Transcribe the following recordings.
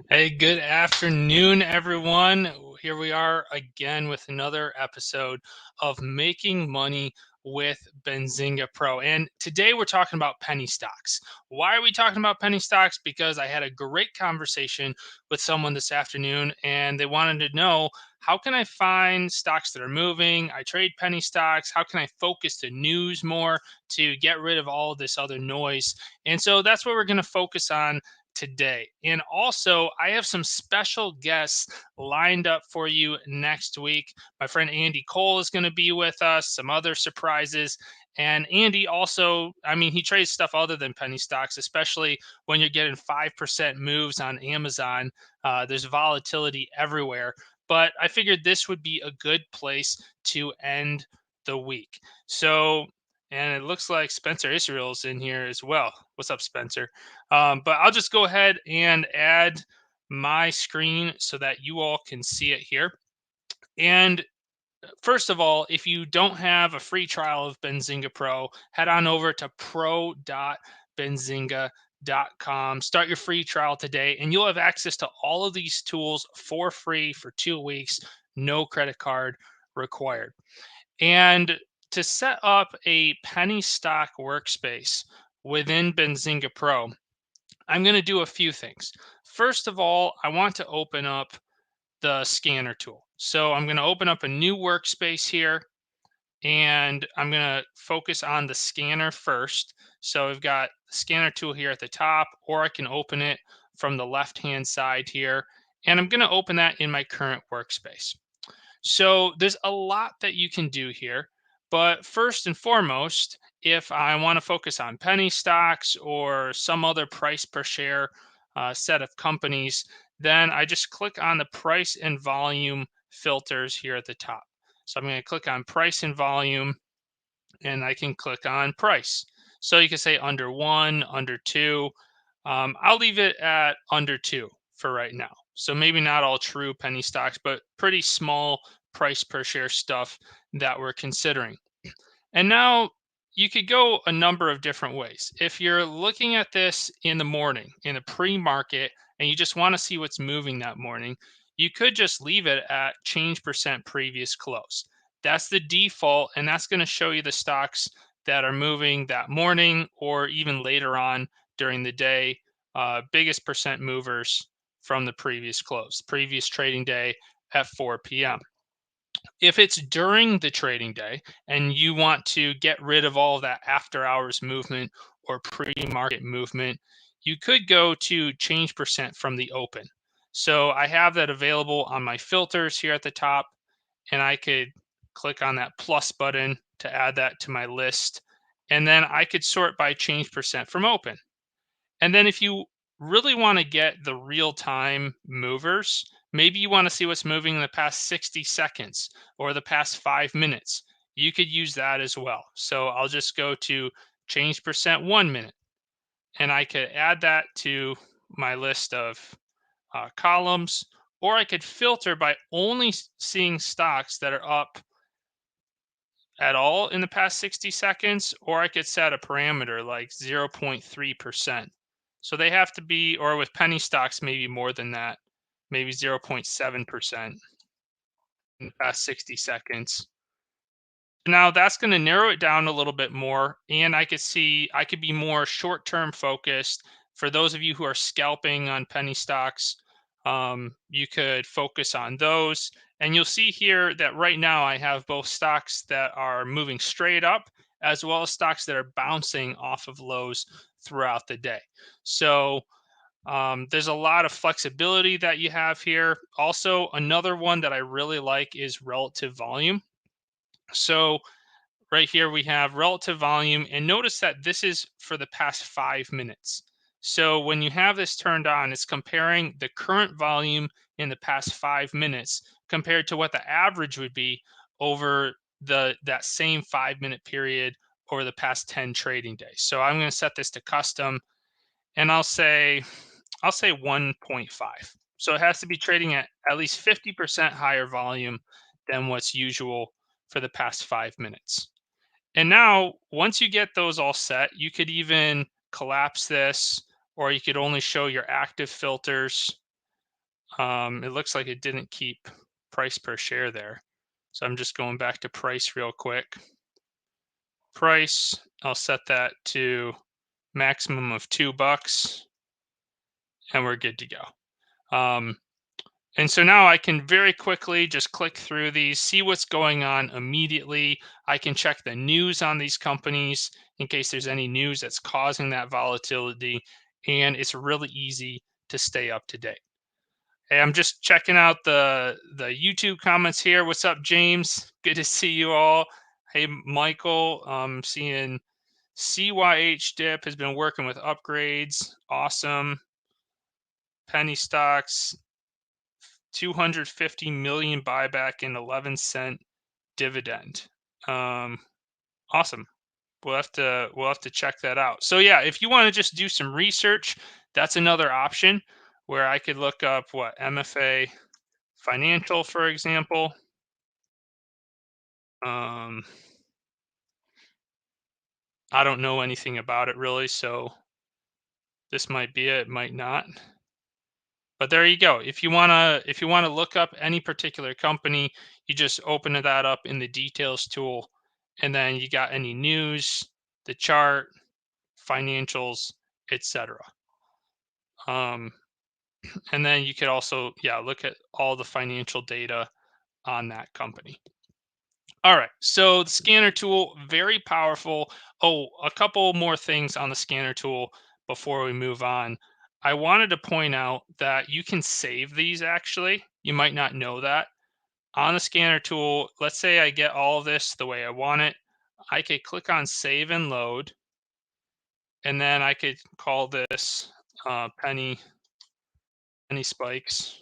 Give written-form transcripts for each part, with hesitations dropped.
Hey, good afternoon, everyone. Here we are again with another episode of Making Money with Benzinga Pro. And today we're talking about penny stocks. Why are we talking about penny stocks? Because I had a great conversation with someone this afternoon and they wanted to know, how can I find stocks that are moving? I trade penny stocks. How can I focus the news more to get rid of all this other noise? And so that's what we're going to focus on today. And also, I have some special guests lined up for you next week. My friend Andy Cole is going to be with us, some other surprises. And Andy also, he trades stuff other than penny stocks, especially when you're getting 5% moves on Amazon. There's volatility everywhere. But I figured this would be a good place to end the week. So, and it looks like Spencer Israel's in here as well. What's up, Spencer? But I'll just go ahead and add my screen so that you all can see it here. And first of all, if you don't have a free trial of Benzinga Pro, head on over to pro.benzinga.com. Start your free trial today, and you'll have access to all of these tools for free for 2 weeks, no credit card required. And to set up a penny stock workspace within Benzinga Pro, I'm going to do a few things. First of all, I want to open up the scanner tool. So I'm going to open up a new workspace here and I'm going to focus on the scanner first. So I've got the scanner tool here at the top, or I can open it from the left-hand side here. And I'm going to open that in my current workspace. So there's a lot that you can do here. But first and foremost, if I want to focus on penny stocks or some other price per share set of companies, then I just click on the price and volume filters here at the top. So I'm going to click on price and volume and I can click on price. So you can say under one, under two. I'll leave it at under two for right now. So maybe not all true penny stocks, but pretty small price per share stuff that we're considering. And now you could go a number of different ways. If you're looking at this in the morning, in the pre market, and you just want to see what's moving that morning, you could just leave it at change percent previous close. That's the default, and that's going to show you the stocks that are moving that morning or even later on during the day, biggest percent movers from the previous close, previous trading day at 4 p.m. If it's during the trading day and you want to get rid of all of that after hours movement or pre-market movement, you could go to change percent from the open. So I have that available on my filters here at the top, and I could click on that plus button to add that to my list. And then I could sort by change percent from open. And then if you really want to get the real time movers, maybe you want to see what's moving in the past 60 seconds or the past 5 minutes. You could use that as well. So I'll just go to change percent 1 minute and I could add that to my list of columns, or I could filter by only seeing stocks that are up at all in the past 60 seconds, or I could set a parameter like 0.3%. So they have to be, or with penny stocks, maybe more than that, maybe 0.7% in the past 60 seconds. Now that's going to narrow it down a little bit more, and I could be more short-term focused. For those of you who are scalping on penny stocks, you could focus on those. And you'll see here that right now I have both stocks that are moving straight up as well as stocks that are bouncing off of lows throughout the day. So there's a lot of flexibility that you have here. Also, another one that I really like is relative volume. So right here we have relative volume, and notice that this is for the past 5 minutes. So when you have this turned on, it's comparing the current volume in the past 5 minutes compared to what the average would be over that same 5 minute period over the past 10 trading days. So I'm going to set this to custom, and I'll say 1.5. So it has to be trading at least 50% higher volume than what's usual for the past 5 minutes. And now, once you get those all set, you could even collapse this, or you could only show your active filters. It looks like it didn't keep price per share there. So I'm just going back to price real quick. Price, I'll set that to maximum of $2 and we're good to go. And so now I can very quickly just click through these, see what's going on immediately. I can check the news on these companies in case there's any news that's causing that volatility. And it's really easy to stay up to date. Hey, I'm just checking out the YouTube comments here. What's up, James? Good to see you all. Hey, Michael. Seeing CYH Dip has been working with upgrades. Awesome. Penny stocks, 250 million buyback and 11-cent dividend. Awesome. We'll have to check that out. So yeah, if you want to just do some research, that's another option where I could look up what MFA Financial, for example. Um, I don't know anything about it really, so this might be it, might not. But there you go. If you wanna look up any particular company, you just open that up in the details tool, and then you got any news, the chart, financials, etc. Um, and then you could also, yeah, look at all the financial data on that company. All right. So the scanner tool, very powerful. Oh, a couple more things on the scanner tool before we move on. I wanted to point out that you can save these actually. You might not know that. On the scanner tool, let's say I get all of this the way I want it. I could click on save and load, and then I could call this penny spikes.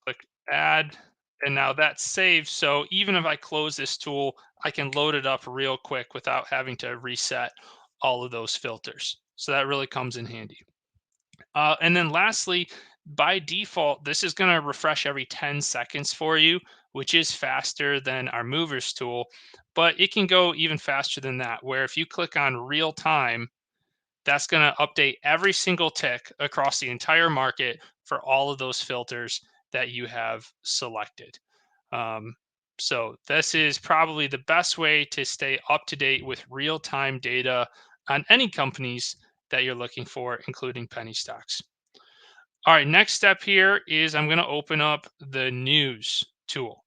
Click add, and now that's saved. So even if I close this tool, I can load it up real quick without having to reset all of those filters. So that really comes in handy. And then lastly, by default, this is going to refresh every 10 seconds for you, which is faster than our movers tool, but it can go even faster than that, where if you click on real time, that's going to update every single tick across the entire market for all of those filters that you have selected. Um, so this is probably the best way to stay up to date with real-time data on any companies that you're looking for, including penny stocks. All right, next step here is I'm going to open up the news tool.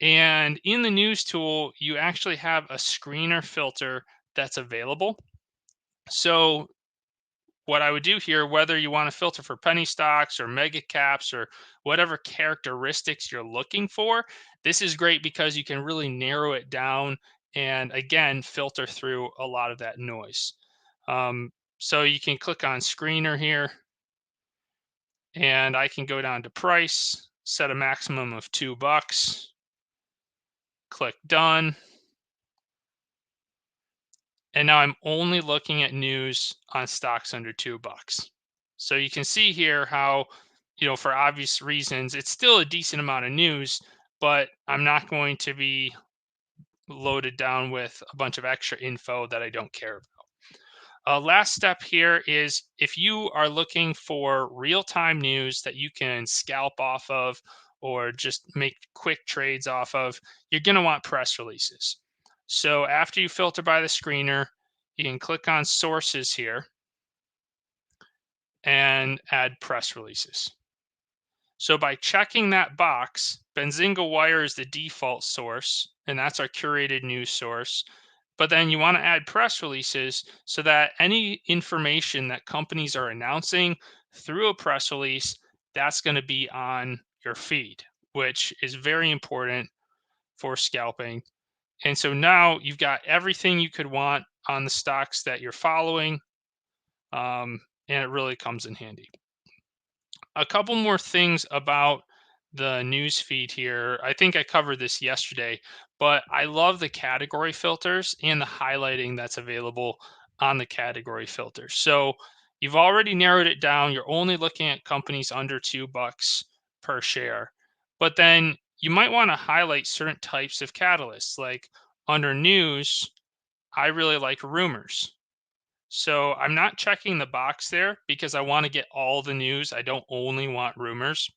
And in the news tool, you actually have a screener filter that's available. So what I would do here, whether you want to filter for penny stocks or mega caps or whatever characteristics you're looking for, this is great because you can really narrow it down and again filter through a lot of that noise. So you can click on screener here, and I can go down to price, set a maximum of $2, click done. And now I'm only looking at news on stocks under $2. So you can see here how, for obvious reasons, it's still a decent amount of news, but I'm not going to be loaded down with a bunch of extra info that I don't care about. Last step here is if you are looking for real-time news that you can scalp off of or just make quick trades off of, you're going to want press releases. So after you filter by the screener, you can click on sources here and add press releases. So by checking that box, Benzinga Wire is the default source, and that's our curated news source. But then you want to add press releases so that any information that companies are announcing through a press release, that's going to be on your feed, which is very important for scalping. And so now you've got everything you could want on the stocks that you're following, and it really comes in handy. A couple more things about the news feed here. I think I covered this yesterday, but I love the category filters and the highlighting that's available on the category filters. So you've already narrowed it down. You're only looking at companies under $2 per share. But then you might want to highlight certain types of catalysts. Like under news, I really like rumors. So I'm not checking the box there because I want to get all the news. I don't only want rumors,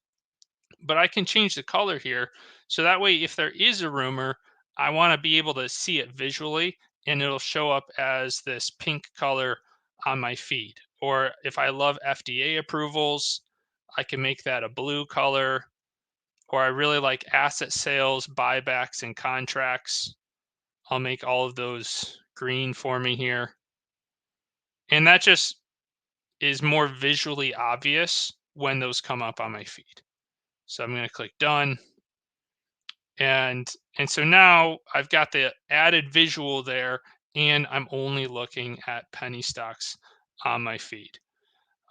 but I can change the color here. So that way, if there is a rumor, I want to be able to see it visually and it'll show up as this pink color on my feed. Or if I love FDA approvals, I can make that a blue color. Or I really like asset sales, buybacks, and contracts. I'll make all of those green for me here. And that just is more visually obvious when those come up on my feed. So I'm going to click done. And so now I've got the added visual there, and I'm only looking at penny stocks on my feed.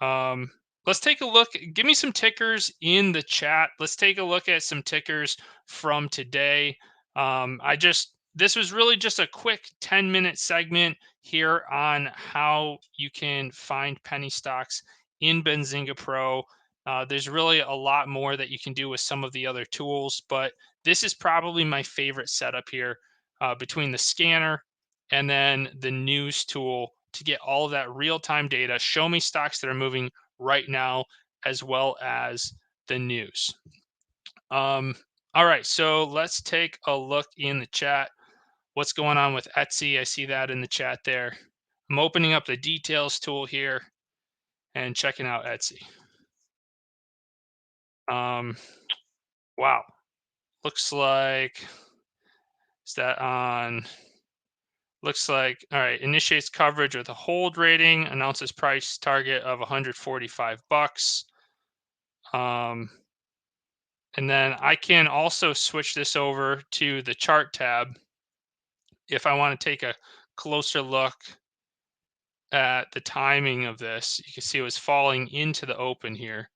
Um, let's take a look. Give me some tickers in the chat. Let's take a look at some tickers from today. This was really just a quick 10-minute segment here on how you can find penny stocks in Benzinga Pro. There's really a lot more that you can do with some of the other tools, but this is probably my favorite setup here between the scanner and then the news tool to get all of that real-time data, show me stocks that are moving right now, as well as the news. All right, so let's take a look in the chat. What's going on with Etsy? I see that in the chat there. I'm opening up the details tool here and checking out Etsy. Um, wow, looks like is that on? Looks like all right. Initiates coverage with a hold rating. Announces price target of 145 bucks. Um, and then I can also switch this over to the chart tab if I want to take a closer look at the timing of this. You can see it was falling into the open here.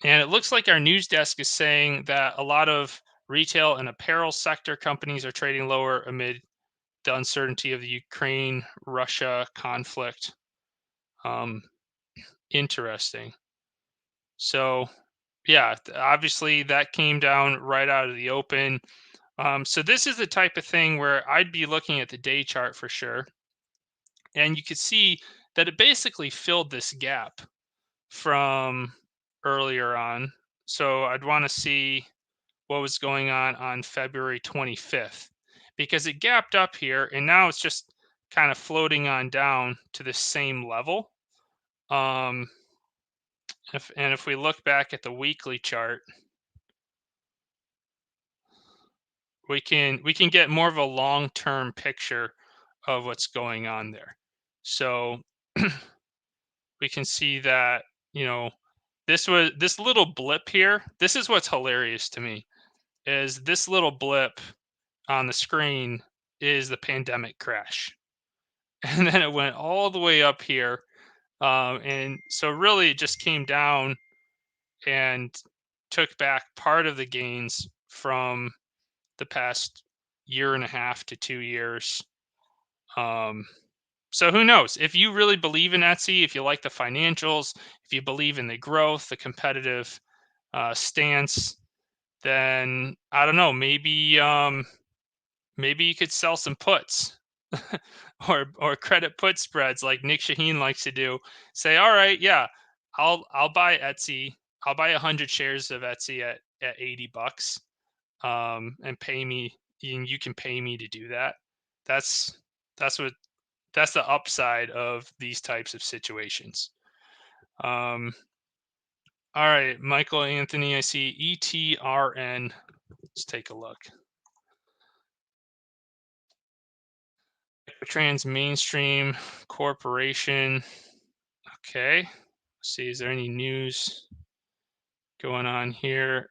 And it looks like our news desk is saying that a lot of retail and apparel sector companies are trading lower amid the uncertainty of the Ukraine Russia conflict. Um, interesting. So, yeah, obviously that came down right out of the open. So this is the type of thing where I'd be looking at the day chart for sure. And you could see that it basically filled this gap from earlier on. So I'd want to see what was going on February 25th because it gapped up here and now it's just kind of floating on down to the same level. Um, if we look back at the weekly chart, we can get more of a long-term picture of what's going on there. So we can see that, you know, this little blip here. This is what's hilarious to me is this little blip on the screen is the pandemic crash. And then it went all the way up here. And so really it just came down and took back part of the gains from the past year and a half to 2 years. Um, so who knows? If you really believe in Etsy, if you like the financials, if you believe in the growth, the competitive stance, then I don't know. Maybe you could sell some puts or credit put spreads like Nick Shaheen likes to do. Say, all right, yeah, I'll buy Etsy. I'll buy 100 shares of Etsy at 80 bucks. And pay me, and you can pay me to do that. That's that's what that's the upside of these types of situations. Um, all right, Michael Anthony, I see ETRN. Let's take a look. Trans Mainstream Corporation. Okay. Let's see, is there any news going on here?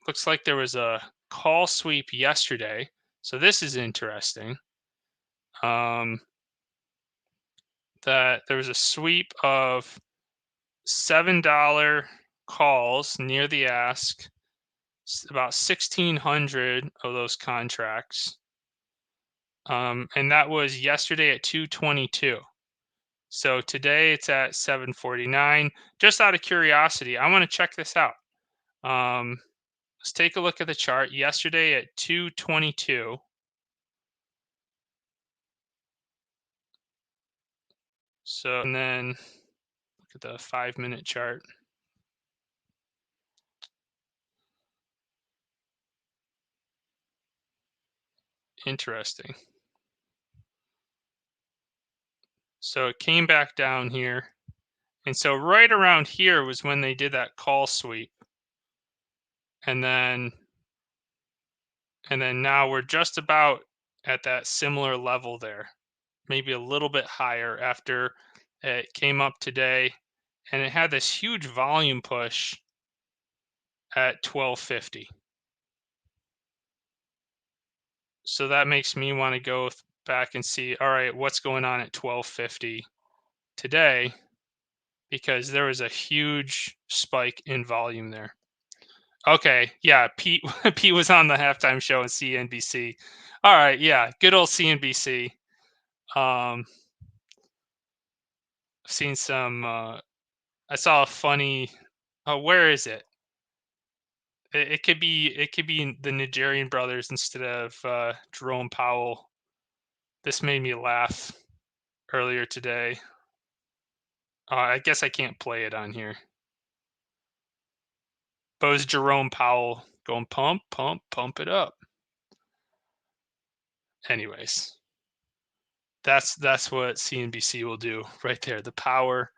Looks like there was a call sweep yesterday. So this is interesting. Um, that there was a sweep of $7 calls near the ask, about 1,600 of those contracts. And that was yesterday at 222. So today it's at 749. Just out of curiosity, I want to check this out. Let's take a look at the chart. Yesterday at 222. So, and then look at the 5-minute chart. Interesting. So it came back down here. And so right around here was when they did that call sweep. And then now we're just about at that similar level there. Maybe a little bit higher after it came up today, and it had this huge volume push at 1250. So that makes me want to go back and see, all right, what's going on at 1250 today, because there was a huge spike in volume there. Okay, yeah, Pete Pete was on the halftime show on CNBC. All right, yeah, good old CNBC. Um, I've seen some. I saw a funny. Oh, where is it? It could be the Nigerian brothers instead of Jerome Powell. This made me laugh earlier today. I guess I can't play it on here. But it was Jerome Powell going pump, pump, pump it up. Anyways, that's what CNBC will do right there. The power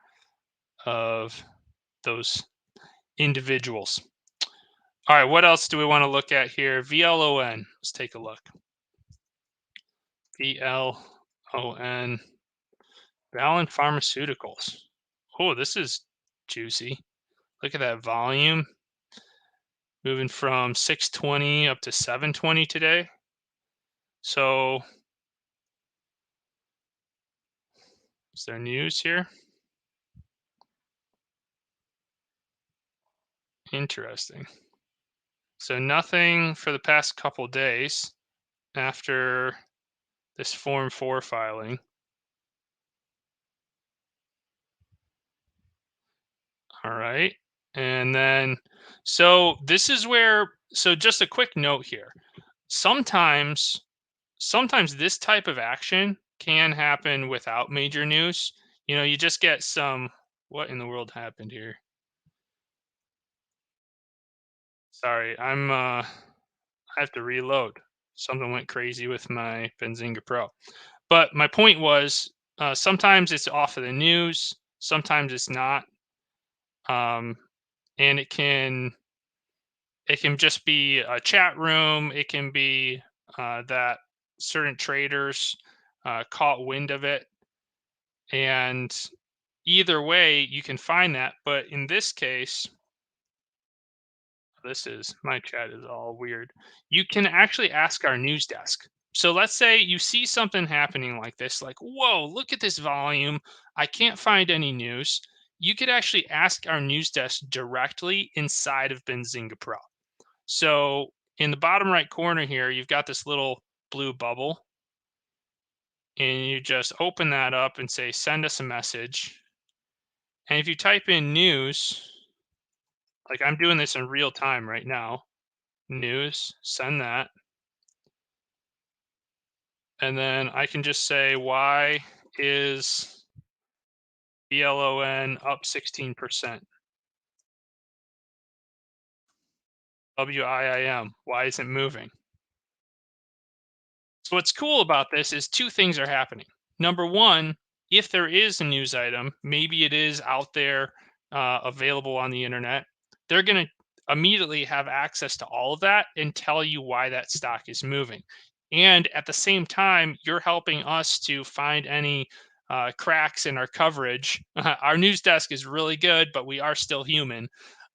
of those individuals. All right, what else do we want to look at here? VLON. Let's take a look. VLON. Valen Pharmaceuticals. Oh, this is juicy. Look at that volume moving from 620 up to 720 today. So, is there news here? Interesting. So, nothing for the past couple days after this Form 4 filing. All right. And then, so this is where, so just a quick note here. Sometimes this type of action can happen without major news. You just get some, what in the world happened here? Sorry, I have to reload. Something went crazy with my Benzinga Pro. But my point was, sometimes it's off of the news, sometimes it's not. Um, and it can just be a chat room. It can be that certain traders caught wind of it, and either way, you can find that. But in this case, this is my chat is all weird. You can actually ask our news desk. So let's say you see something happening like this, like, whoa, look at this volume. I can't find any news. You could actually ask our news desk directly inside of Benzinga Pro. So in the bottom right corner here, you've got this little blue bubble, and you just open that up and say, send us a message. And if you type in news, like I'm doing this in real time right now, news, send that. And then I can just say, why is BLON up 16%? WIIM, why isn't it moving? So what's cool about this is two things are happening. Number one, if there is a news item, maybe it is out there available on the internet, they're going to immediately have access to all of that and tell you why that stock is moving. And at the same time, you're helping us to find any cracks in our coverage. Our news desk is really good, but we are still human.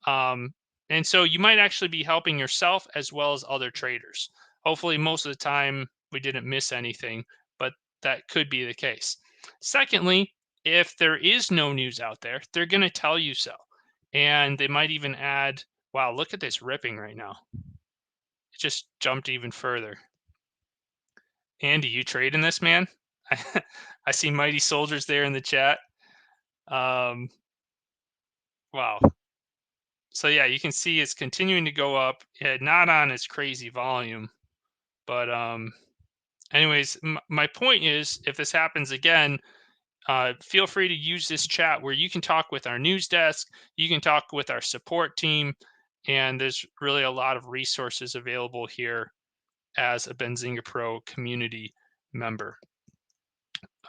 Um, and so you might actually be helping yourself as well as other traders. Hopefully, most of the time, we didn't miss anything, but that could be the case. Secondly, if there is no news out there, they're going to tell you so. And they might even add, wow, look at this ripping right now. It just jumped even further. Andy, you trade in this, man? I see Mighty Soldiers there in the chat. Wow. So yeah, you can see it's continuing to go up. Not on its crazy volume, but anyways, my point is, if this happens again, feel free to use this chat where you can talk with our news desk, you can talk with our support team, and there's really a lot of resources available here as a Benzinga Pro community member.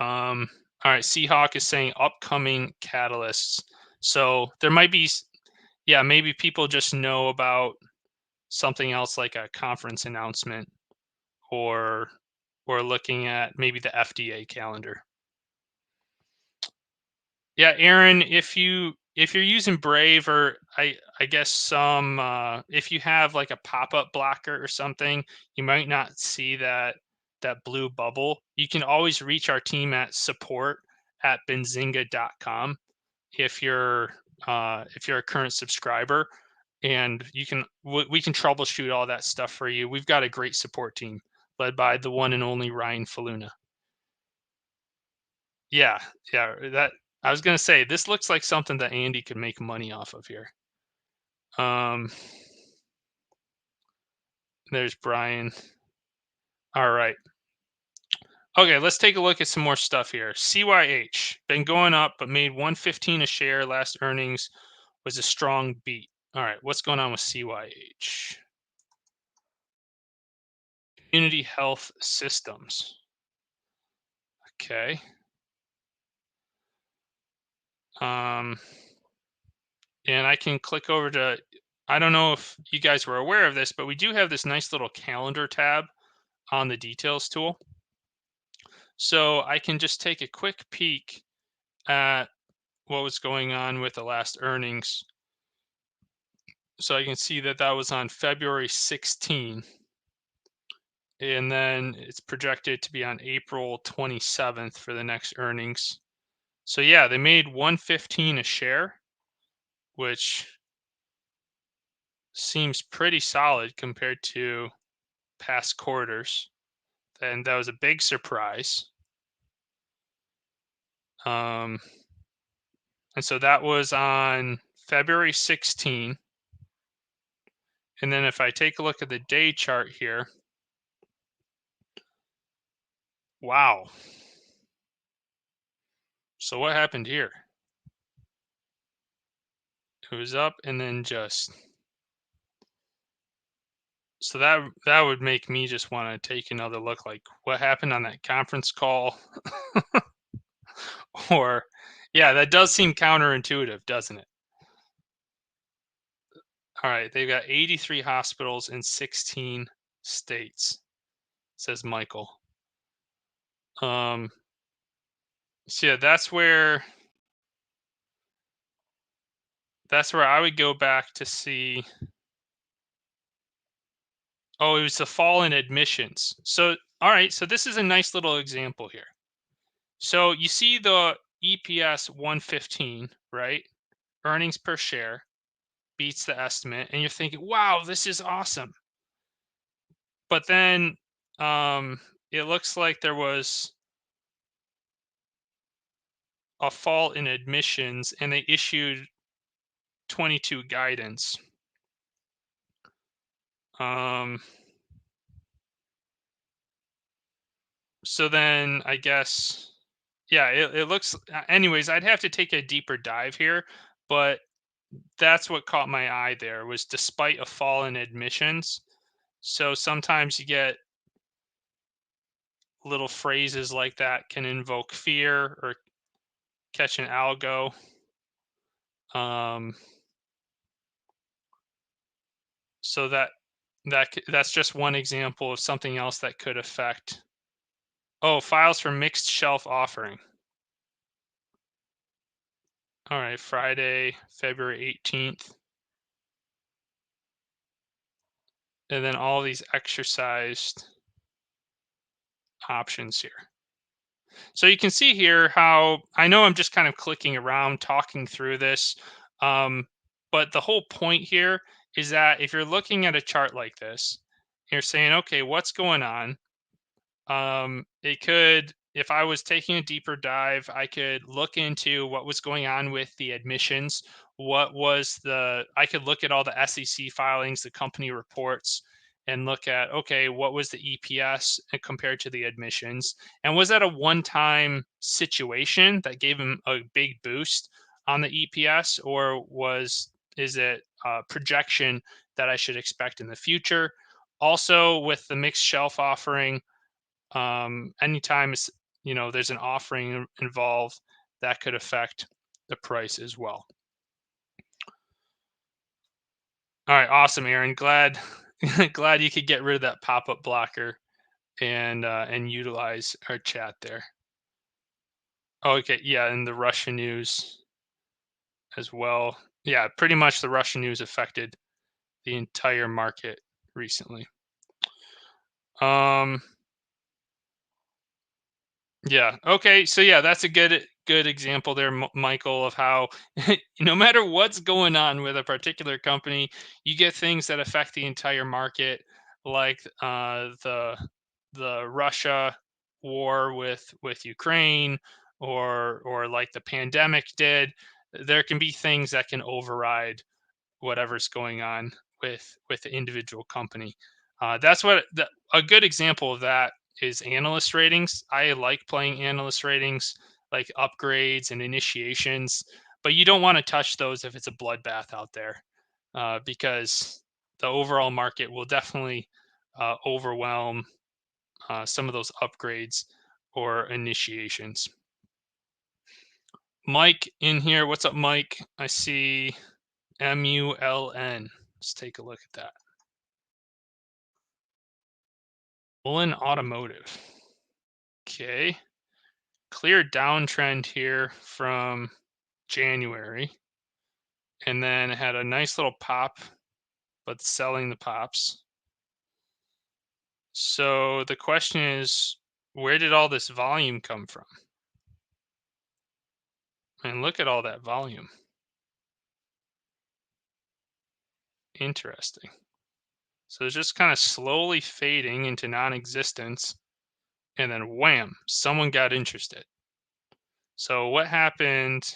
All right, Seahawk is saying upcoming catalysts. So there might be, yeah, maybe people just know about something else like a conference announcement or looking at maybe the FDA calendar. Yeah, Aaron, if you're using Brave or I guess some if you have like a pop-up blocker or something, you might not see that blue bubble. You can always reach our team at support@benzinga.com if you're a current subscriber, and we can troubleshoot all that stuff for you. We've got a great support team led by the one and only Ryan Faluna. Yeah, yeah, that I was gonna say this looks like something that Andy could make money off of here. Um, there's Brian. All right. Okay, let's take a look at some more stuff here. CYH been going up, but made 115 a share. Last earnings was a strong beat. All right, what's going on with CYH? Community Health Systems. Okay. Um, and I can click over to. I don't know if you guys were aware of this, but we do have this nice little calendar tab on the details tool. So I can just take a quick peek at what was going on with the last earnings. So I can see that that was on February 16, and then it's projected to be on April 27th for the next earnings. So yeah, they made 115 a share, which seems pretty solid compared to past quarters. And that was a big surprise. Um, and so that was on February 16. And then if I take a look at the day chart here, wow. So what happened here? It was up and then just so that would make me just want to take another look like what happened on that conference call. Or yeah, that does seem counterintuitive, doesn't it? All right, they've got 83 hospitals in 16 states, says Michael. So yeah, that's where I would go back to see. Oh, it was the fall in admissions. So all right, so this is a nice little example here. So you see the EPS 115, right? Earnings per share beats the estimate, and you're thinking, wow, this is awesome. But then it looks like there was a fall in admissions and they issued 22 guidance. Um, so then I guess, yeah, it looks, anyways, I'd have to take a deeper dive here, but that's what caught my eye there was despite a fall in admissions. So sometimes you get little phrases like that can invoke fear or catch an algo. Um, so that's just one example of something else that could affect. Oh, files for mixed shelf offering. All right, Friday, February 18th. And then all these exercised options here. So you can see here how I know I'm just kind of clicking around, talking through this. But the whole point here is that if you're looking at a chart like this, you're saying, okay, what's going on? It could, if I was taking a deeper dive, I could look into what was going on with the admissions. I could look at all the SEC filings, the company reports, and look at, okay, what was the EPS compared to the admissions, and was that a one-time situation that gave him a big boost on the EPS, or is it a projection that I should expect in the future? Also, with the mixed shelf offering, anytime there's an offering involved, that could affect the price as well. All right, awesome, Aaron. Glad glad you could get rid of that pop-up blocker and utilize our chat there. Oh, okay, yeah, and the Russian news as well. Yeah, pretty much the Russian news affected the entire market recently. Um, Yeah. Okay. So yeah, that's a good example there, Michael, of how no matter what's going on with a particular company, you get things that affect the entire market, like the Russia war with Ukraine, or like the pandemic did. There can be things that can override whatever's going on with the individual company. A good example of that is analyst ratings. I like playing analyst ratings, like upgrades and initiations, but you don't want to touch those if it's a bloodbath out there, because the overall market will definitely overwhelm some of those upgrades or initiations. Mike in here. What's up, Mike? I see MULN. Let's take a look at that. Mullen Automotive. Okay. Clear downtrend here from January. And then it had a nice little pop, but selling the pops. So the question is, where did all this volume come from? And look at all that volume. Interesting. So it's just kind of slowly fading into non-existence. And then wham, someone got interested. So what happened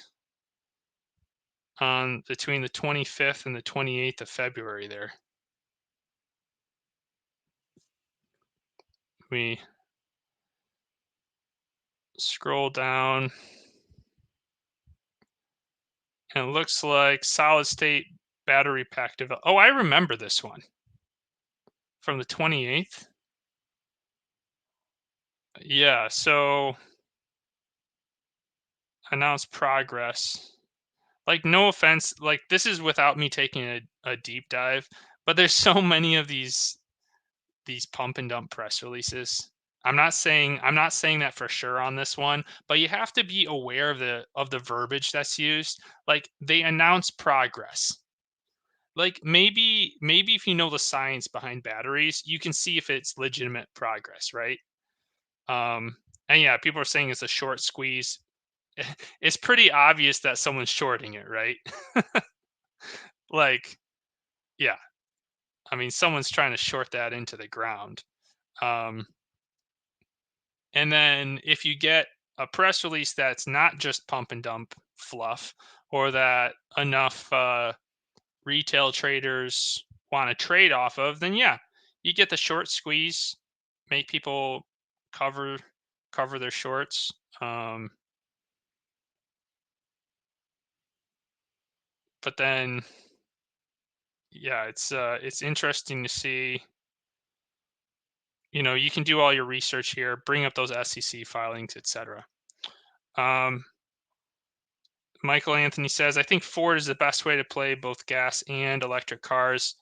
on between the 25th and the 28th of February there? We scroll down, and it looks like solid state battery pack develop. Oh, I remember this one from the 28th. Yeah, so announced progress. Like, no offense, like this is without me taking a deep dive, but there's so many of these pump and dump press releases. I'm not saying that for sure on this one, but you have to be aware of the verbiage that's used. Like, they announce progress. Like, maybe if you know the science behind batteries, you can see if it's legitimate progress, right? Um and yeah, people are saying it's a short squeeze. It's pretty obvious that someone's shorting it, right? Like, yeah, I mean, someone's trying to short that into the ground. Um And then if you get a press release that's not just pump and dump fluff, or that enough retail traders want to trade off of, then yeah, you get the short squeeze, make people cover cover their shorts. Um, but then yeah, it's interesting to see. You can do all your research here, bring up those SEC filings, etc. Um, Michael Anthony says, I think Ford is the best way to play both gas and electric cars.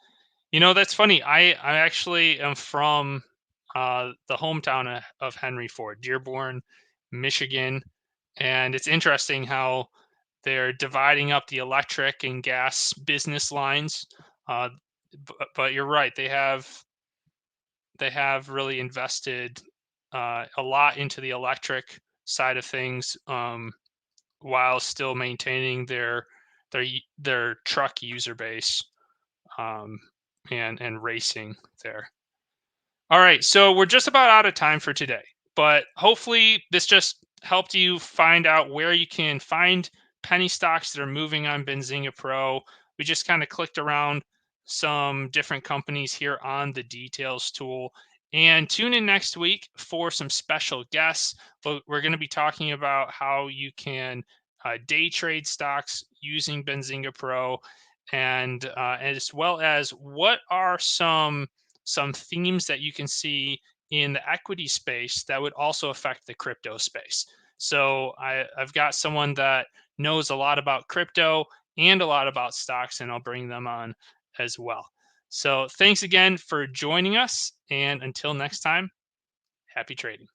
That's funny. I actually am from the hometown of Henry Ford, Dearborn, Michigan. And it's interesting how they're dividing up the electric and gas business lines. Uh, but you're right. They have really invested a lot into the electric side of things, while still maintaining their truck user base, um, and racing there. All right, so we're just about out of time for today, but hopefully this just helped you find out where you can find penny stocks that are moving on Benzinga Pro. We just kind of clicked around some different companies here on the details tool. And tune in next week for some special guests. We're going to be talking about how you can day trade stocks using Benzinga Pro, and as well as what are some themes that you can see in the equity space that would also affect the crypto space. So I've got someone that knows a lot about crypto and a lot about stocks, and I'll bring them on as well. So thanks again for joining us. And until next time, happy trading.